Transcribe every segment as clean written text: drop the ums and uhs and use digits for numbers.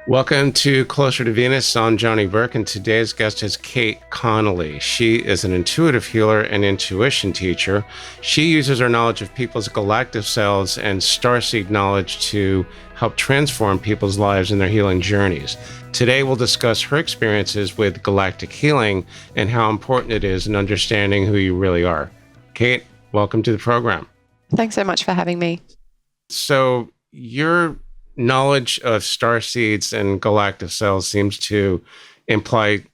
Welcome to Closer to Venus. I'm Johnny Burke, and today's guest is Kate Connolly. She is an intuitive healer and intuition teacher. She uses her knowledge of people's galactic selves and starseed knowledge to help transform people's lives in their healing journeys. Today, we'll discuss her experiences with galactic healing and how important it is in understanding who you really are. Kate, welcome to the program. Thanks so much for having me. So, your knowledge of starseeds and galactic cells seems to imply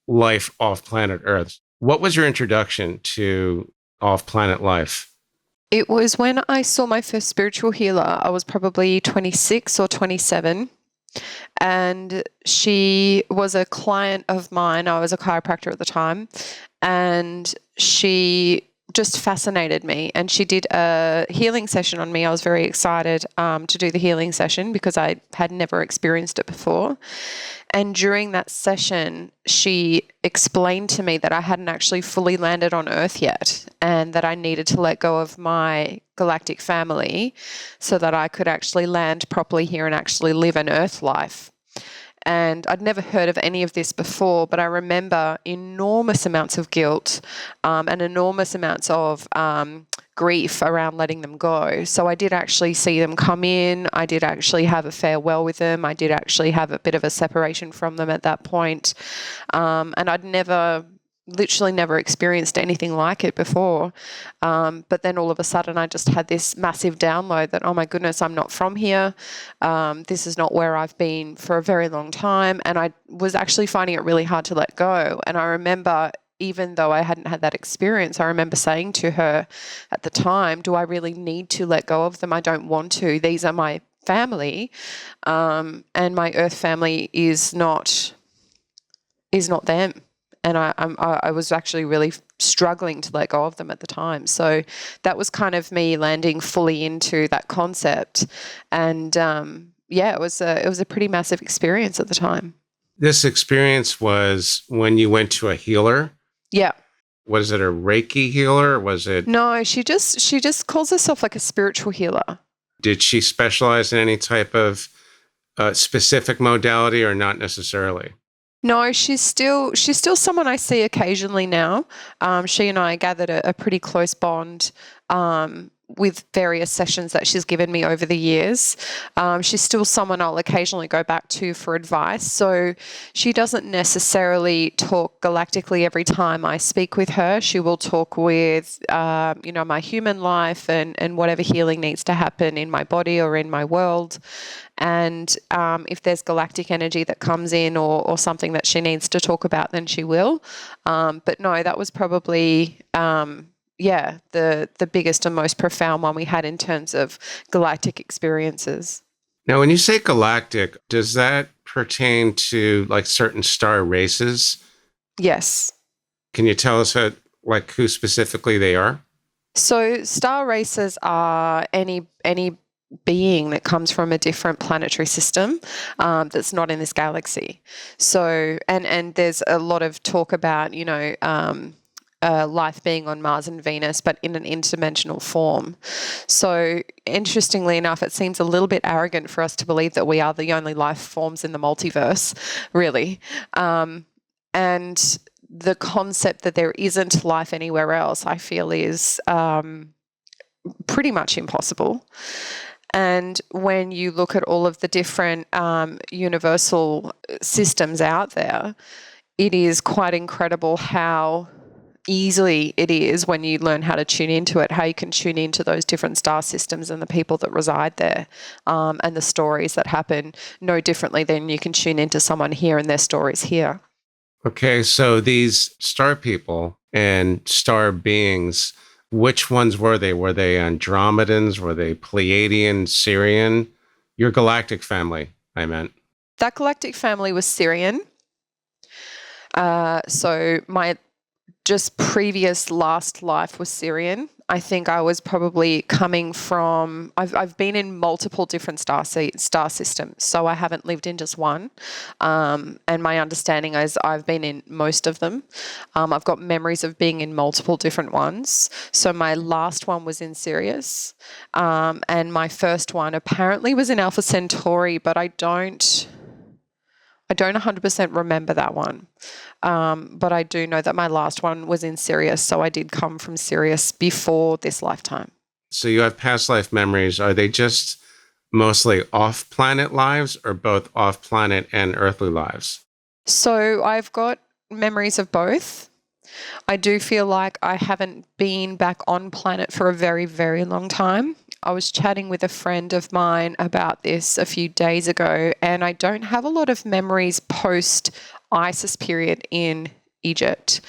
life off planet Earth. What was your introduction to off planet life? It was when I saw my first spiritual healer. I was probably 26 or 27. And she was a client of mine. I was a chiropractor at the time. And she just fascinated me, and she did a healing session on me. I was very excited to do the healing session because I had never experienced it before. And during that session, she explained to me that I hadn't actually fully landed on Earth yet, and that I needed to let go of my galactic family so that I could actually land properly here and actually live an Earth life. And I'd never heard of any of this before, but I remember enormous amounts of guilt and enormous amounts of grief around letting them go. So I did actually see them come in. I did actually have a farewell with them. I did actually have a bit of a separation from them at that point. And I'd literally never experienced anything like it before. But then all of a sudden I just had this massive download that, oh my goodness, I'm not from here. This is not where I've been for a very long time. And I was actually finding it really hard to let go. And I remember, even though I hadn't had that experience, I remember saying to her at the time, do I really need to let go of them? I don't want to. These are my family. And my Earth family is not them. And I was actually really struggling to let go of them at the time. So that was kind of me landing fully into that concept. And it was a pretty massive experience at the time. This experience was when you went to a healer? Yeah. Was it a Reiki healer? Was it? No, she just calls herself like a spiritual healer. Did she specialize in any type of specific modality or not necessarily? No, she's still someone I see occasionally now. She and I gathered a pretty close bond with various sessions that she's given me over the years. She's still someone I'll occasionally go back to for advice. So she doesn't necessarily talk galactically every time I speak with her. She will talk with, my human life and whatever healing needs to happen in my body or in my world. And if there's galactic energy that comes in or something that she needs to talk about, then she will. But no, that was probably, the biggest and most profound one we had in terms of galactic experiences. Now, when you say galactic, does that pertain to like certain star races? Yes. Can you tell us who specifically they are? So star races are any being that comes from a different planetary system that's not in this galaxy. So, and there's a lot of talk about, life being on Mars and Venus, but in an interdimensional form. So interestingly enough, it seems a little bit arrogant for us to believe that we are the only life forms in the multiverse, really. And the concept that there isn't life anywhere else, I feel, is pretty much impossible. And when you look at all of the different universal systems out there, it is quite incredible how easily it is when you learn how to tune into it, how you can tune into those different star systems and the people that reside there, and the stories that happen no differently than you can tune into someone here and their stories here. Okay, so these star people and star beings, which ones were they? Were they Andromedans? Were they Pleiadian, Syrian? Your galactic family, I meant. That galactic family was Syrian. So my just previous last life was Syrian. I think I was probably coming from, I've been in multiple different star systems, so I haven't lived in just one. And my understanding is I've been in most of them. I've got memories of being in multiple different ones. So my last one was in Sirius, and my first one apparently was in Alpha Centauri, but I don't I don't 100% remember that one, but I do know that my last one was in Sirius, so I did come from Sirius before this lifetime. So you have past life memories. Are they just mostly off-planet lives or both off-planet and earthly lives? So I've got memories of both. I do feel like I haven't been back on planet for a very, very long time. I was chatting with a friend of mine about this a few days ago, and I don't have a lot of memories post ISIS period in Egypt.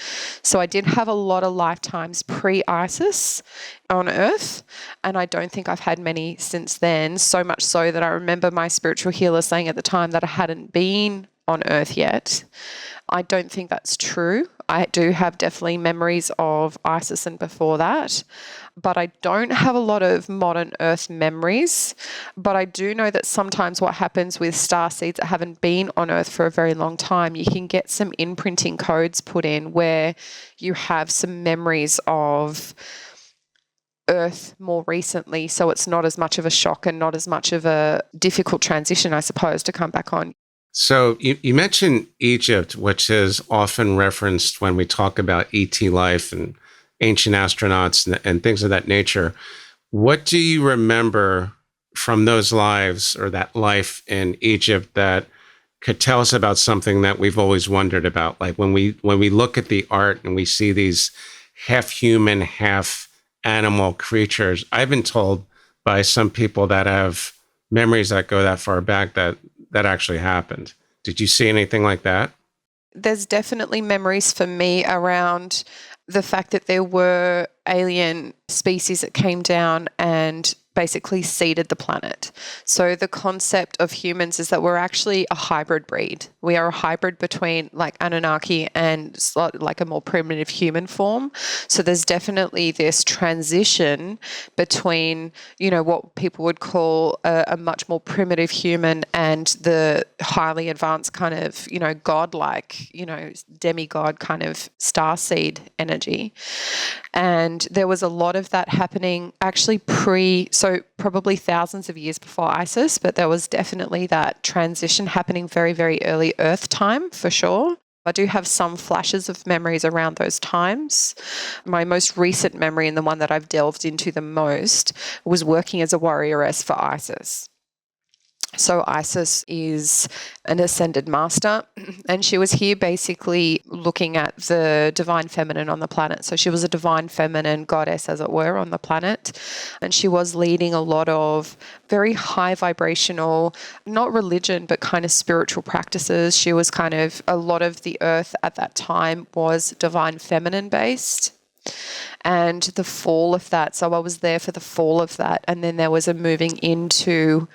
So I did have a lot of lifetimes pre-ISIS on Earth, and I don't think I've had many since then, so much so that I remember my spiritual healer saying at the time that I hadn't been on Earth yet. I don't think that's true. I do have definitely memories of ISIS and before that, but I don't have a lot of modern Earth memories. But I do know that sometimes what happens with starseeds that haven't been on Earth for a very long time, you can get some imprinting codes put in where you have some memories of Earth more recently. So it's not as much of a shock and not as much of a difficult transition, I suppose, to come back on. So you mentioned Egypt, which is often referenced when we talk about ET life and ancient astronauts and things of that nature. What do you remember from those lives or that life in Egypt that could tell us about something that we've always wondered about? Like when we look at the art and we see these half human, half animal creatures, I've been told by some people that have memories that go that far back that actually happened. Did you see anything like that? There's definitely memories for me around the fact that there were alien species that came down and basically seeded the planet. So the concept of humans is that we're actually a hybrid breed. We are a hybrid between like Anunnaki and like a more primitive human form. So there's definitely this transition between, what people would call a much more primitive human and the highly advanced kind of, godlike, demigod kind of starseed energy. And there was a lot of that happening actually so probably thousands of years before ISIS, but there was definitely that transition happening very, very early Earth time for sure. I do have some flashes of memories around those times. My most recent memory, and the one that I've delved into the most, was working as a warrioress for ISIS. So Isis is an ascended master, and she was here basically looking at the divine feminine on the planet. So she was a divine feminine goddess, as it were, on the planet. And she was leading a lot of very high vibrational, not religion, but kind of spiritual practices. She was kind of, a lot of the earth at that time was divine feminine based. And the fall of that, so I was there for the fall of that. And then there was a moving into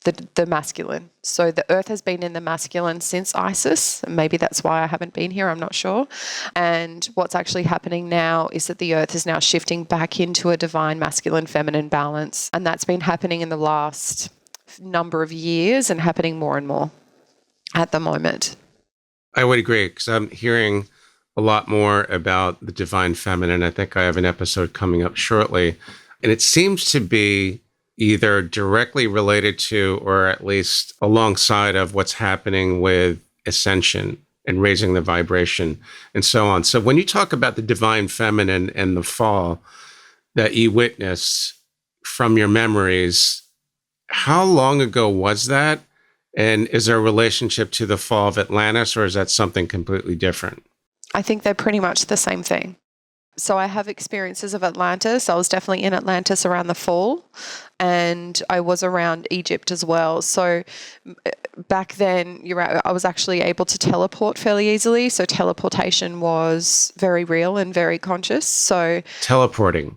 the masculine. So the earth has been in the masculine since ISIS. Maybe that's why I haven't been here, I'm not sure. And what's actually happening now is that the earth is now shifting back into a divine masculine feminine balance. And that's been happening in the last number of years and happening more and more at the moment. I would agree, because I'm hearing a lot more about the divine feminine. I think I have an episode coming up shortly. And it seems to be either directly related to or at least alongside of what's happening with ascension and raising the vibration and so on. So when you talk about the divine feminine and the fall that you witnessed from your memories, how long ago was that? And is there a relationship to the fall of Atlantis, or is that something completely different? I think they're pretty much the same thing. So I have experiences of Atlantis. I was definitely in Atlantis around the fall, and I was around Egypt as well. So back then, you're right, I was actually able to teleport fairly easily. So teleportation was very real and very conscious. So teleporting,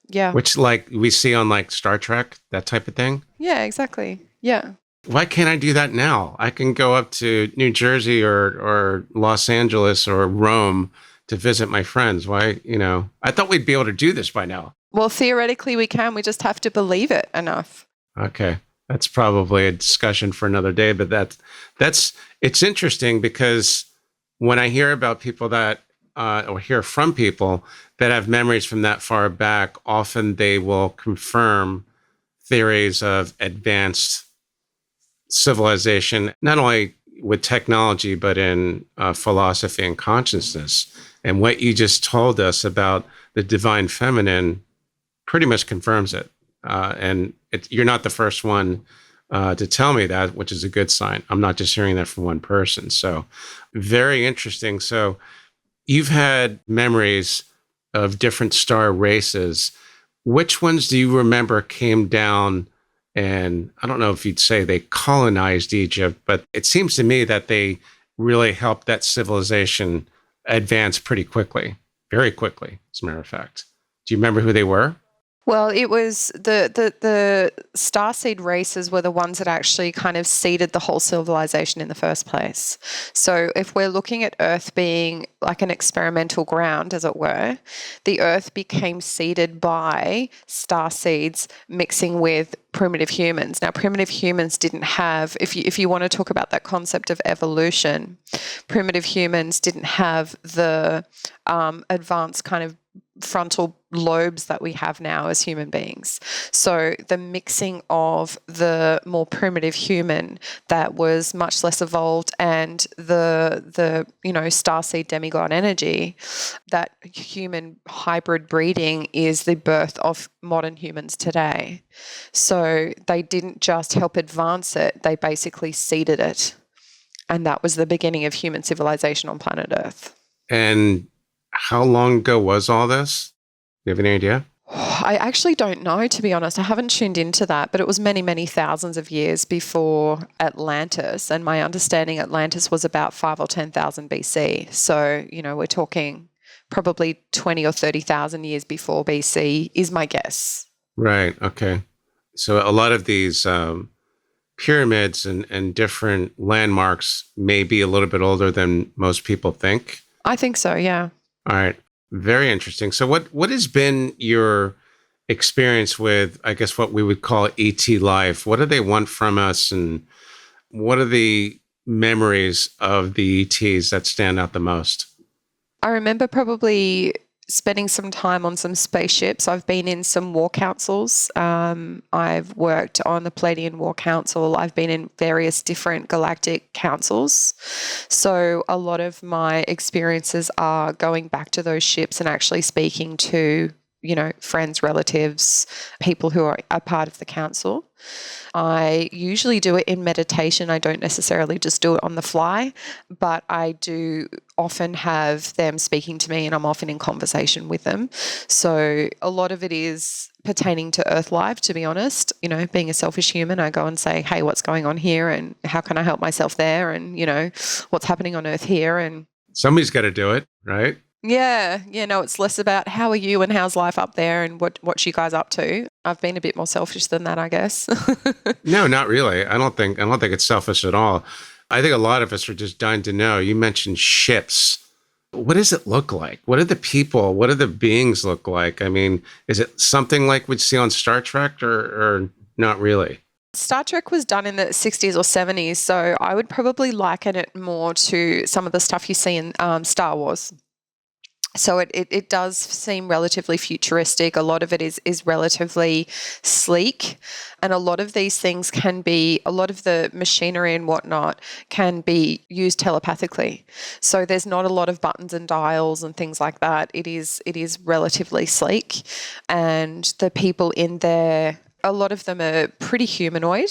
yeah. Which like we see on like Star Trek, that type of thing? Yeah, exactly. Yeah. Why can't I do that now? I can go up to New Jersey or Los Angeles or Rome to visit my friends. Why, I thought we'd be able to do this by now. Well, theoretically we can. We just have to believe it enough. Okay. That's probably a discussion for another day, but it's interesting because when I hear about people that, or hear from people that have memories from that far back, often they will confirm theories of advanced civilization, not only with technology, but in philosophy and consciousness. And what you just told us about the divine feminine pretty much confirms it. You're not the first one to tell me that, which is a good sign. I'm not just hearing that from one person. So very interesting. So you've had memories of different star races. Which ones do you remember came down? And I don't know if you'd say they colonized Egypt, but it seems to me that they really helped that civilization advance pretty quickly, very quickly, as a matter of fact. Do you remember who they were? Well, it was the starseed races were the ones that actually kind of seeded the whole civilization in the first place. So if we're looking at Earth being like an experimental ground, as it were, the Earth became seeded by starseeds mixing with primitive humans. Now, primitive humans didn't have, if you want to talk about that concept of evolution, primitive humans didn't have the advanced kind of frontal lobes that we have now as human beings. So the mixing of the more primitive human that was much less evolved and the starseed demigod energy, that human hybrid breeding is the birth of modern humans today. So they didn't just help advance it, they basically seeded it. And that was the beginning of human civilization on planet Earth. And how long ago was all this? Do you have any idea? I actually don't know, to be honest. I haven't tuned into that, but it was many, many thousands of years before Atlantis. And my understanding, Atlantis was about 5 or 10,000 BC. So, we're talking probably 20 or 30,000 years before BC is my guess. Right. Okay. So a lot of these pyramids and different landmarks may be a little bit older than most people think. I think so, yeah. All right. Very interesting. So what has been your experience with, I guess, what we would call ET life? What do they want from us? And what are the memories of the ETs that stand out the most? I remember probably spending some time on some spaceships. I've been in some war councils. I've worked on the Palladian War Council. I've been in various different galactic councils. So a lot of my experiences are going back to those ships and actually speaking to, friends, relatives, people who are a part of the council. I usually do it in meditation. I don't necessarily just do it on the fly, but I do often have them speaking to me and I'm often in conversation with them. So a lot of it is pertaining to Earth life, to be honest. Being a selfish human, I go and say, hey, what's going on here and how can I help myself there? And, what's happening on Earth here? And somebody's got to do it, right? Yeah, it's less about how are you and how's life up there and what you guys up to. I've been a bit more selfish than that, I guess. No, not really. I don't think it's selfish at all. I think a lot of us are just dying to know. You mentioned ships. What does it look like? What do the beings look like? I mean, is it something like we'd see on Star Trek or not really? Star Trek was done in the 60s or 70s, so I would probably liken it more to some of the stuff you see in Star Wars. So it does seem relatively futuristic. A lot of it is relatively sleek. And a lot of these things a lot of the machinery and whatnot can be used telepathically. So there's not a lot of buttons and dials and things like that. It is relatively sleek. And the people in there, a lot of them are pretty humanoid.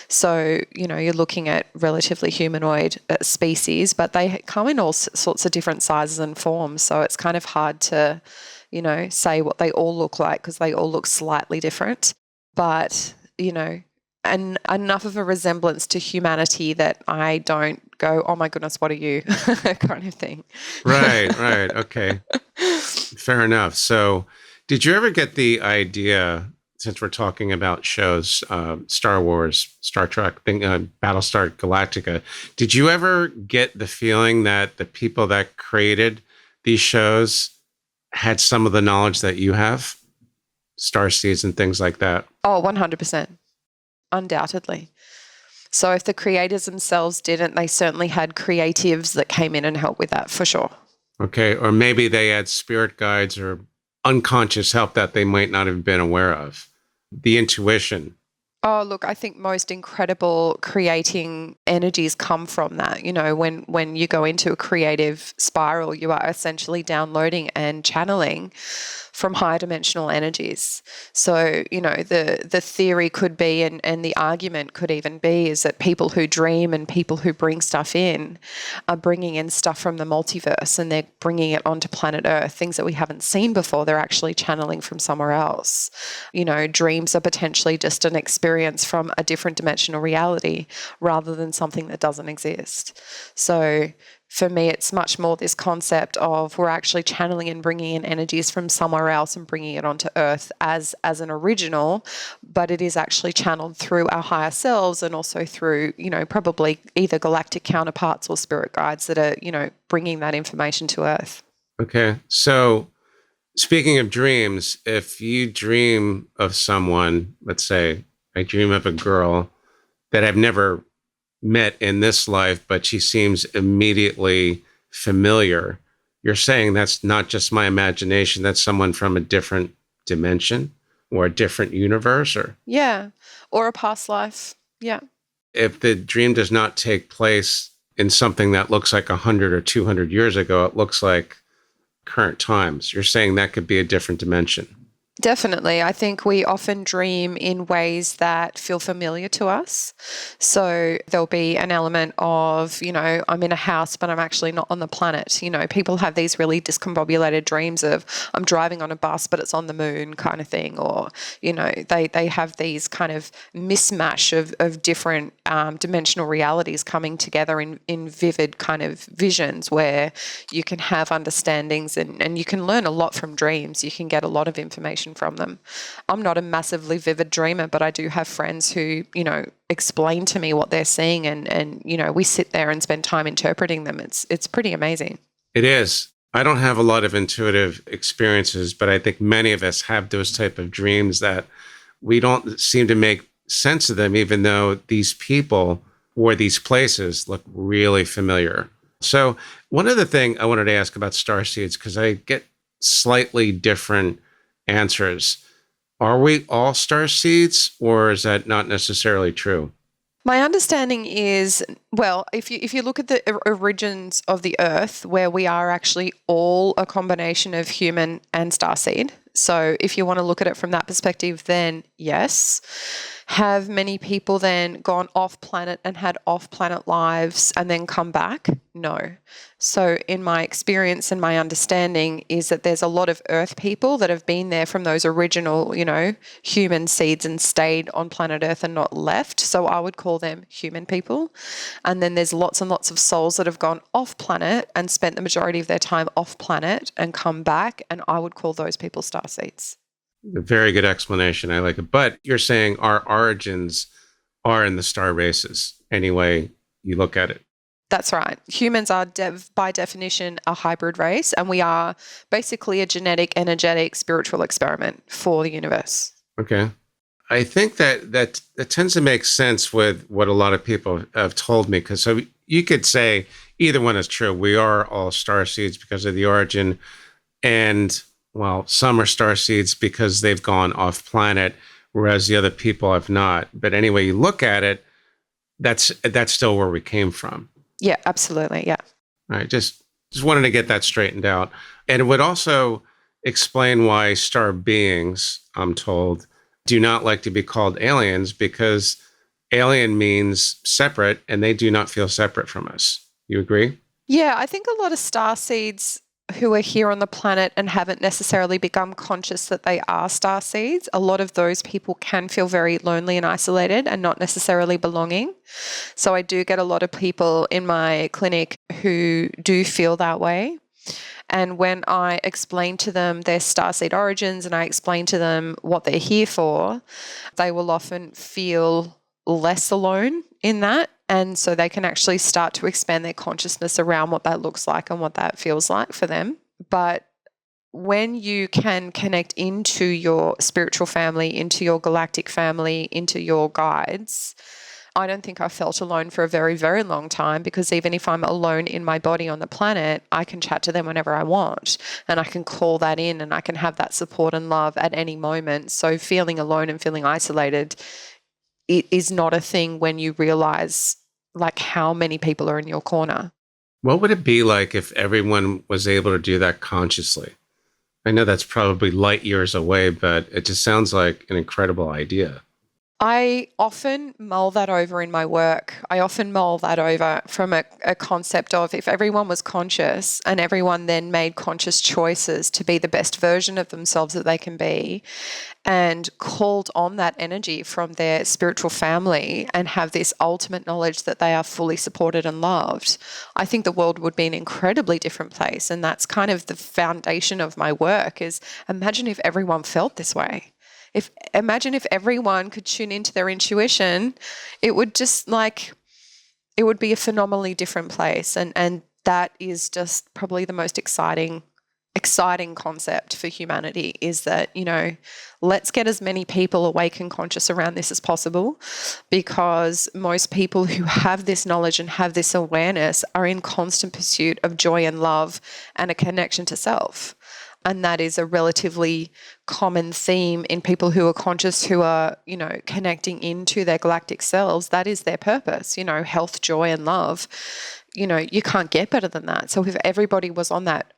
So, you're looking at relatively humanoid species, but they come in all sorts of different sizes and forms. So it's kind of hard to, say what they all look like because they all look slightly different. But, and enough of a resemblance to humanity that I don't go, oh my goodness, what are you? kind of thing. Right. Okay. Fair enough. So did you ever get the idea, since we're talking about shows, Star Wars, Star Trek, Battlestar Galactica, did you ever get the feeling that the people that created these shows had some of the knowledge that you have? Starseeds and things like that? Oh, 100%. Undoubtedly. So if the creators themselves didn't, they certainly had creatives that came in and helped with that, for sure. Okay. Or maybe they had spirit guides or unconscious help that they might not have been aware of. The intuition. Oh, look, I think most incredible creating energies come from that. When you go into a creative spiral, you are essentially downloading and channeling from higher dimensional energies. So, the theory could be, and the argument could even be, is that people who dream and people who bring stuff in are bringing in stuff from the multiverse, and they're bringing it onto planet Earth, things that we haven't seen before. They're actually channeling from somewhere else. Dreams are potentially just an experience from a different dimensional reality rather than something that doesn't exist. So for me, it's much more this concept of we're actually channeling and bringing in energies from somewhere else and bringing it onto Earth as an original, but it is actually channeled through our higher selves and also through, probably either galactic counterparts or spirit guides that are, bringing that information to Earth. Okay. So speaking of dreams, if you dream of someone, let's say I dream of a girl that I've never met in this life, but she seems immediately familiar. You're saying that's not just my imagination, that's someone from a different dimension or a different universe? Or Yeah. Or a past life. Yeah. if the dream does not take place in something that looks like 100 or 200 years ago, it looks like current times. You're saying that could be a different dimension. Definitely. I think we often dream in ways that feel familiar to us. So there'll be an element of, I'm in a house, but I'm actually not on the planet. People have these really discombobulated dreams of I'm driving on a bus, but it's on the moon kind of thing. Or, they have these kind of mismatch of different dimensional realities coming together in vivid kind of visions where you can have understandings and you can learn a lot from dreams. You can get a lot of information from them. I'm not a massively vivid dreamer, but I do have friends who, explain to me what they're seeing and we sit there and spend time interpreting them. It's pretty amazing. It is. I don't have a lot of intuitive experiences, but I think many of us have those type of dreams that we don't seem to make sense of them, even though these people or these places look really familiar. So one other thing I wanted to ask about starseeds, because I get slightly different answers. Are we all starseeds, or is that not necessarily true? My understanding is, well, if you look at the origins of the Earth, where we are actually all a combination of human and starseed. So if you want to look at it from that perspective, then yes. Have many people then gone off planet and had off planet lives and then come back? No. So in my experience and my understanding is that there's a lot of Earth people that have been there from those original, human seeds and stayed on planet Earth and not left. So I would call them human people. And then there's lots and lots of souls that have gone off planet and spent the majority of their time off planet and come back. And I would call those people starseeds. A very good explanation. I like it. But you're saying our origins are in the star races, any way you look at it. That's right. Humans are, by definition, a hybrid race, and we are basically a genetic, energetic, spiritual experiment for the universe. Okay. I think that tends to make sense with what a lot of people have told me, because so you could say either one is true. We are all star seeds because of the origin, and well, some are star seeds because they've gone off planet, whereas the other people have not. But anyway, you look at it, that's still where we came from. Yeah, absolutely. Yeah. All right. Just wanted to get that straightened out. And it would also explain why star beings, I'm told, do not like to be called aliens, because alien means separate and they do not feel separate from us. You agree? Yeah, I think a lot of star seeds who are here on the planet and haven't necessarily become conscious that they are star seeds, a lot of those people can feel very lonely and isolated and not necessarily belonging. So I do get a lot of people in my clinic who do feel that way. And when I explain to them their starseed origins and I explain to them what they're here for, they will often feel less alone in that. And so they can actually start to expand their consciousness around what that looks like and what that feels like for them. But when you can connect into your spiritual family, into your galactic family, into your guides, I don't think I've felt alone for a very, very long time, because even if I'm alone in my body on the planet, I can chat to them whenever I want and I can call that in and I can have that support and love at any moment. So feeling alone and feeling isolated it is not a thing when you realize like how many people are in your corner. What would it be like if everyone was able to do that consciously? I know that's probably light years away, but it just sounds like an incredible idea. I often mull that over in my work. I often mull that over from a concept of if everyone was conscious and everyone then made conscious choices to be the best version of themselves that they can be and called on that energy from their spiritual family and have this ultimate knowledge that they are fully supported and loved, I think the world would be an incredibly different place. And that's kind of the foundation of my work is imagine if everyone felt this way. Imagine if everyone could tune into their intuition, it would just it would be a phenomenally different place. And that is just probably the most exciting concept for humanity is that, let's get as many people awake and conscious around this as possible, because most people who have this knowledge and have this awareness are in constant pursuit of joy and love and a connection to self. And that is a relatively common theme in people who are conscious, who are, connecting into their galactic selves. That is their purpose, health, joy, and love. You can't get better than that. So if everybody was on that,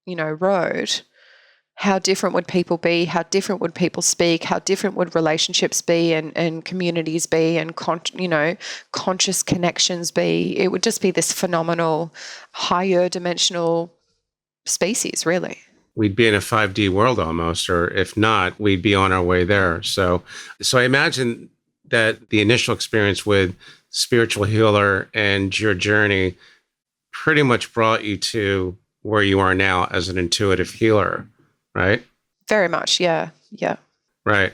road, how different would people be? How different would people speak? How different would relationships be and communities be and, conscious connections be? It would just be this phenomenal, higher dimensional species, really. We'd be in a 5D world almost, or if not, we'd be on our way there. So I imagine that the initial experience with spiritual healer and your journey pretty much brought you to where you are now as an intuitive healer, right? Very much, yeah. Right.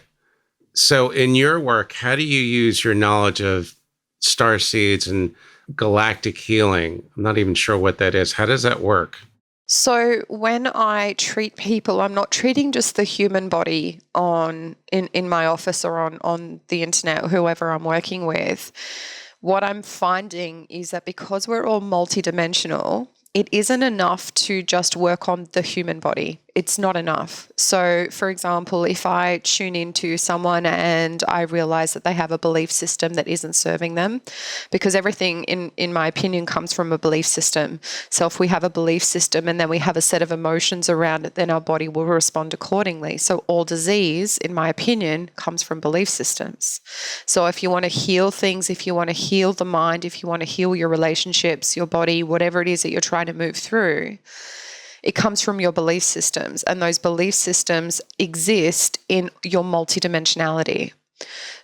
So in your work, how do you use your knowledge of starseeds and galactic healing? I'm not even sure what that is. How does that work? So when I treat people, I'm not treating just the human body in my office or on the internet or whoever I'm working with. What I'm finding is that because we're all multidimensional, it isn't enough to just work on the human body. It's not enough. So, for example, if I tune into someone and I realize that they have a belief system that isn't serving them, because everything, in my opinion, comes from a belief system. So if we have a belief system and then we have a set of emotions around it, then our body will respond accordingly. So all disease, in my opinion, comes from belief systems. So if you want to heal things, if you want to heal the mind, if you want to heal your relationships, your body, whatever it is that you're trying to move through, it comes from your belief systems, and those belief systems exist in your multidimensionality.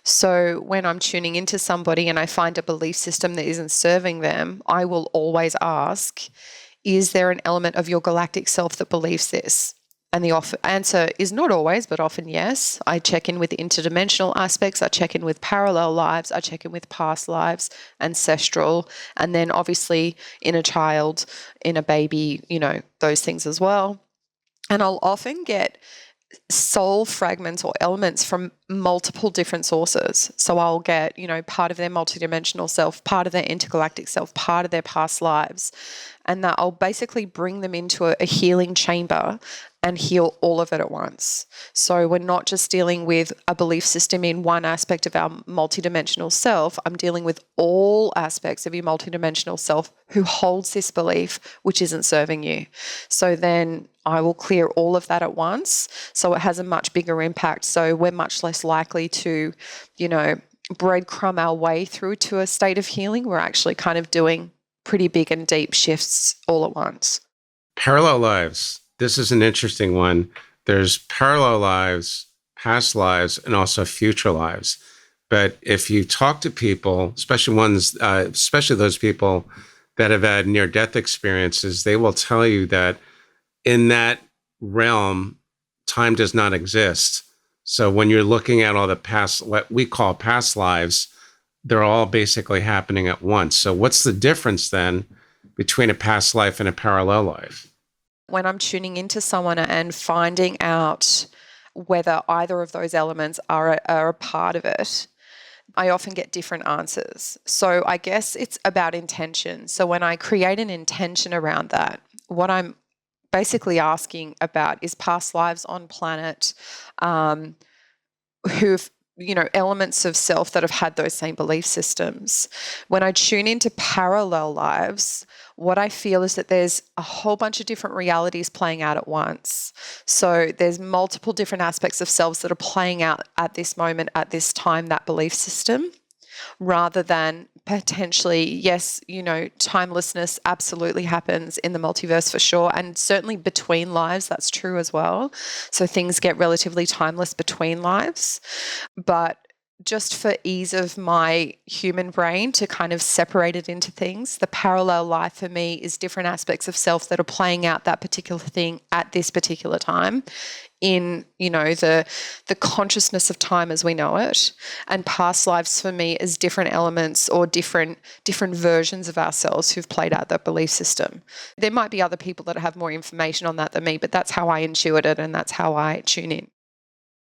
So when I'm tuning into somebody and I find a belief system that isn't serving them, I will always ask, is there an element of your galactic self that believes this? And the answer is not always, but often yes. I check in with interdimensional aspects. I check in with parallel lives. I check in with past lives, ancestral, and then obviously in a child, in a baby, those things as well. And I'll often get soul fragments or elements from multiple different sources. So I'll get, part of their multidimensional self, part of their intergalactic self, part of their past lives. And that I'll basically bring them into a healing chamber and heal all of it at once. So we're not just dealing with a belief system in one aspect of our multidimensional self. I'm dealing with all aspects of your multidimensional self who holds this belief which isn't serving you. So then I will clear all of that at once. So it has a much bigger impact. So we're much less likely to, breadcrumb our way through to a state of healing. We're actually kind of doing pretty big and deep shifts all at once. Parallel lives. This is an interesting one. There's parallel lives, past lives, and also future lives. But if you talk to people, especially those people that have had near-death experiences, they will tell you that in that realm, time does not exist. So when you're looking at all the past, what we call past lives, they're all basically happening at once. So what's the difference then between a past life and a parallel life? When I'm tuning into someone and finding out whether either of those elements are a part of it, I often get different answers. So I guess it's about intention. So when I create an intention around that, what I'm basically asking about is past lives on planet who've elements of self that have had those same belief systems. When I tune into parallel lives, what I feel is that there's a whole bunch of different realities playing out at once. So there's multiple different aspects of selves that are playing out at this moment, at this time, that belief system, rather than potentially, yes, timelessness absolutely happens in the multiverse for sure. And certainly between lives, that's true as well. So things get relatively timeless between lives. But just for ease of my human brain to kind of separate it into things, the parallel life for me is different aspects of self that are playing out that particular thing at this particular time in, the consciousness of time as we know it. And past lives for me is different elements or different versions of ourselves who've played out that belief system. There might be other people that have more information on that than me, but that's how I intuit it and that's how I tune in.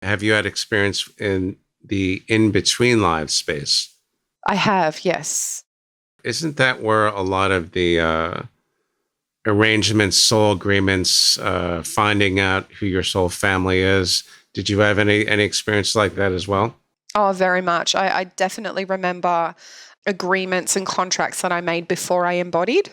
Have you had experience in the in-between lives space? I have, yes. Isn't that where a lot of the arrangements, soul agreements, finding out who your soul family is? Did you have any experience like that as well? Oh, very much. I definitely remember agreements and contracts that I made before I embodied.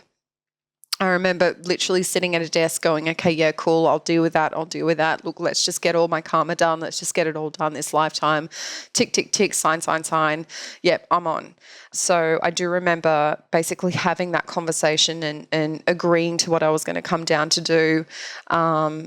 I remember literally sitting at a desk going, okay, yeah, cool, I'll deal with that. Look, let's just get all my karma done. Let's just get it all done this lifetime. Tick, tick, tick, sign. Yep, I'm on. So I do remember basically having that conversation and agreeing to what I was going to come down to do. I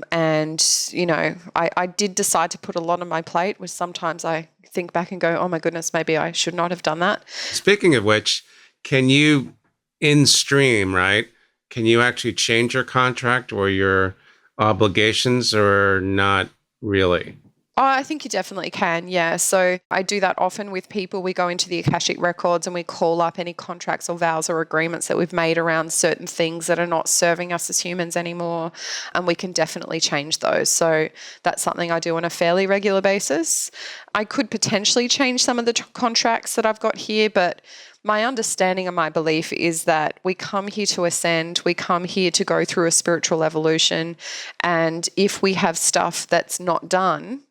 did decide to put a lot on my plate, which sometimes I think back and go, oh my goodness, maybe I should not have done that. Speaking of which, can you in stream, right? Can you actually change your contract or your obligations or not really? Oh, I think you definitely can, yeah. So I do that often with people. We go into the Akashic records and we call up any contracts or vows or agreements that we've made around certain things that are not serving us as humans anymore, and we can definitely change those. So that's something I do on a fairly regular basis. I could potentially change some of the contracts that I've got here, but my understanding and my belief is that we come here to ascend, we come here to go through a spiritual evolution, and if we have stuff that's not done,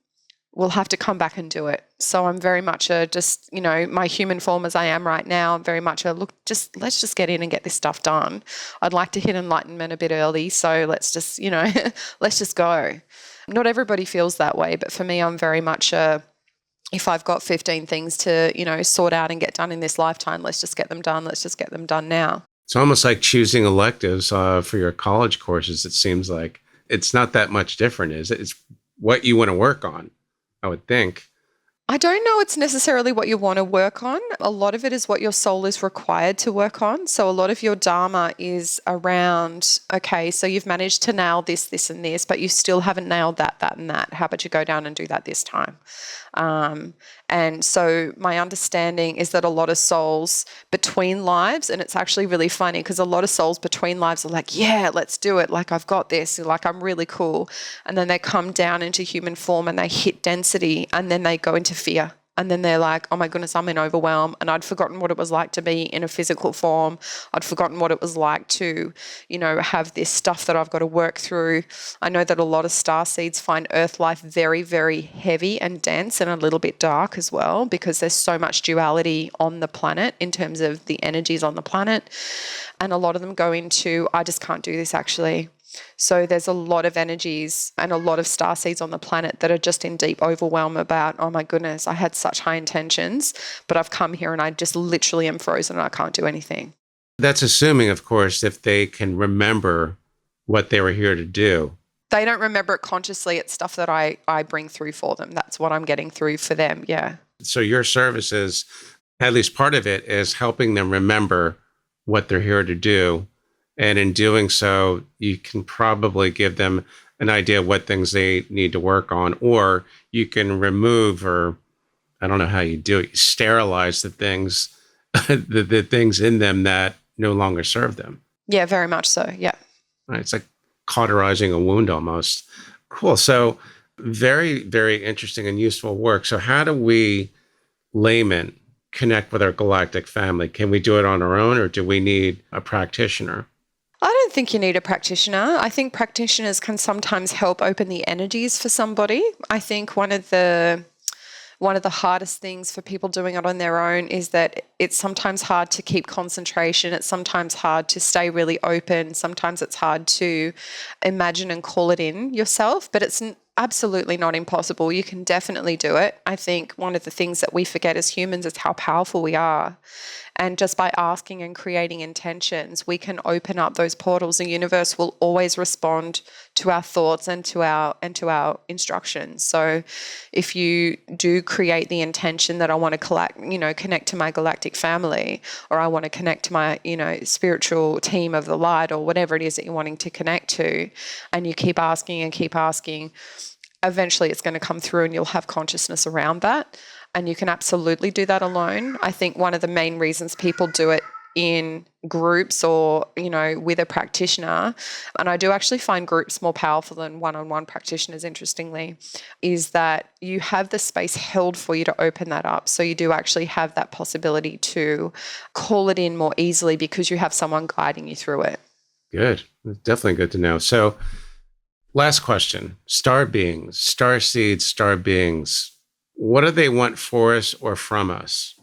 we'll have to come back and do it. So I'm very much my human form as I am right now, I'm very much let's just get in and get this stuff done. I'd like to hit enlightenment a bit early, so let's just, let's just go. Not everybody feels that way, but for me, I'm very much if I've got 15 things to, sort out and get done in this lifetime, let's just get them done. Let's just get them done now. It's almost like choosing electives for your college courses. It seems like it's not that much different, is it? It's what you want to work on, I would think. I don't know it's necessarily what you want to work on. A lot of it is what your soul is required to work on. So a lot of your dharma is around, okay, so you've managed to nail this, and this, but you still haven't nailed that, and that. How about you go down and do that this time? And so my understanding is that a lot of souls between lives, and it's actually really funny because a lot of souls between lives are like, yeah, let's do it. Like, I've got this. Like, I'm really cool. And then they come down into human form and they hit density and then they go into fear. And then they're like, oh my goodness, I'm in overwhelm. And I'd forgotten what it was like to be in a physical form. I'd forgotten what it was like to, have this stuff that I've got to work through. I know that a lot of starseeds find Earth life very, very heavy and dense and a little bit dark as well, because there's so much duality on the planet in terms of the energies on the planet. And a lot of them go into, I just can't do this actually. So there's a lot of energies and a lot of starseeds on the planet that are just in deep overwhelm about, oh my goodness, I had such high intentions, but I've come here and I just literally am frozen and I can't do anything. That's assuming, of course, if they can remember what they were here to do. They don't remember it consciously. It's stuff that I bring through for them. That's what I'm getting through for them, yeah. So your service is, at least part of it, is helping them remember what they're here to do. And in doing so, you can probably give them an idea of what things they need to work on, or you can remove, or I don't know how you do it, you sterilize the things, the things in them that no longer serve them. Yeah, very much so. Yeah. Right. It's like cauterizing a wound almost. Cool. So very, very interesting and useful work. So how do we laymen connect with our galactic family? Can we do it on our own, or do we need a practitioner? I don't think you need a practitioner. I think practitioners can sometimes help open the energies for somebody. I think one of the one of the hardest things for people doing it on their own is that it's sometimes hard to keep concentration. It's sometimes hard to stay really open. Sometimes it's hard to imagine and call it in yourself, but it's absolutely not impossible. You can definitely do it. I think one of the things that we forget as humans is how powerful we are. And just by asking and creating intentions, we can open up those portals. The universe will always respond to our thoughts and to our instructions. So if you do create the intention that I want to connect to my galactic family, or I want to connect to my, spiritual team of the light, or whatever it is that you're wanting to connect to, and you keep asking and keep asking, eventually it's going to come through and you'll have consciousness around that. And you can absolutely do that alone. I think one of the main reasons people do it in groups or, with a practitioner, and I do actually find groups more powerful than one-on-one practitioners, interestingly, is that you have the space held for you to open that up. So you do actually have that possibility to call it in more easily because you have someone guiding you through it. Good. Definitely good to know. So last question, star beings, star seeds, star beings. What do they want for us or from us?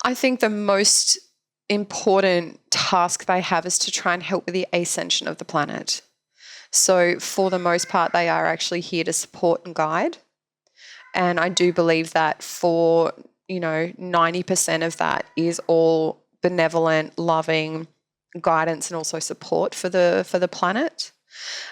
I think the most important task they have is to try and help with the ascension of the planet. So for the most part, they are actually here to support and guide. And I do believe that for, 90% of that is all benevolent, loving guidance and also support for the planet.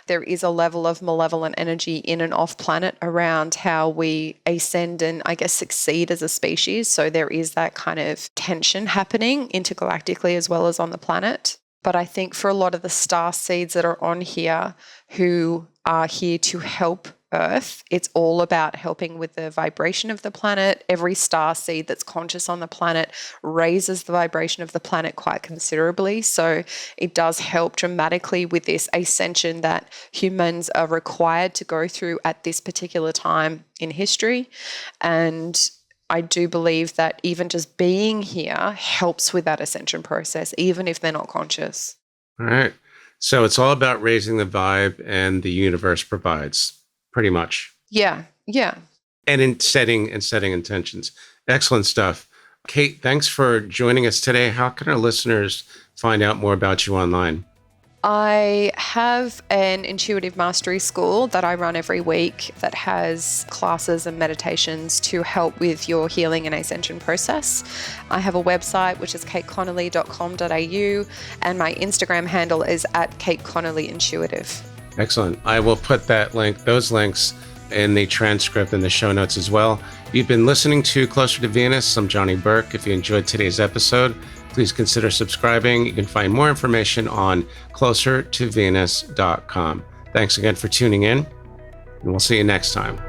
There is a level of malevolent energy in and off planet around how we ascend and, I guess, succeed as a species. So there is that kind of tension happening intergalactically as well as on the planet. But I think for a lot of the star seeds that are on here who are here to help Earth, it's all about helping with the vibration of the planet. Every star seed that's conscious on the planet raises the vibration of the planet quite considerably. So it does help dramatically with this ascension that humans are required to go through at this particular time in history. And I do believe that even just being here helps with that ascension process, even if they're not conscious. All right. So it's all about raising the vibe, and the universe provides. Pretty much. Yeah. And in setting intentions. Excellent stuff. Kate, thanks for joining us today. How can our listeners find out more about you online? I have an intuitive mastery school that I run every week that has classes and meditations to help with your healing and ascension process. I have a website, which is kateconnolly.com.au, and my Instagram handle is @KateConnollyIntuitive. Excellent. I will put those links in the transcript and the show notes as well. You've been listening to Closer to Venus. I'm Johnny Burke. If you enjoyed today's episode, please consider subscribing. You can find more information on closertovenus.com. Thanks again for tuning in, and we'll see you next time.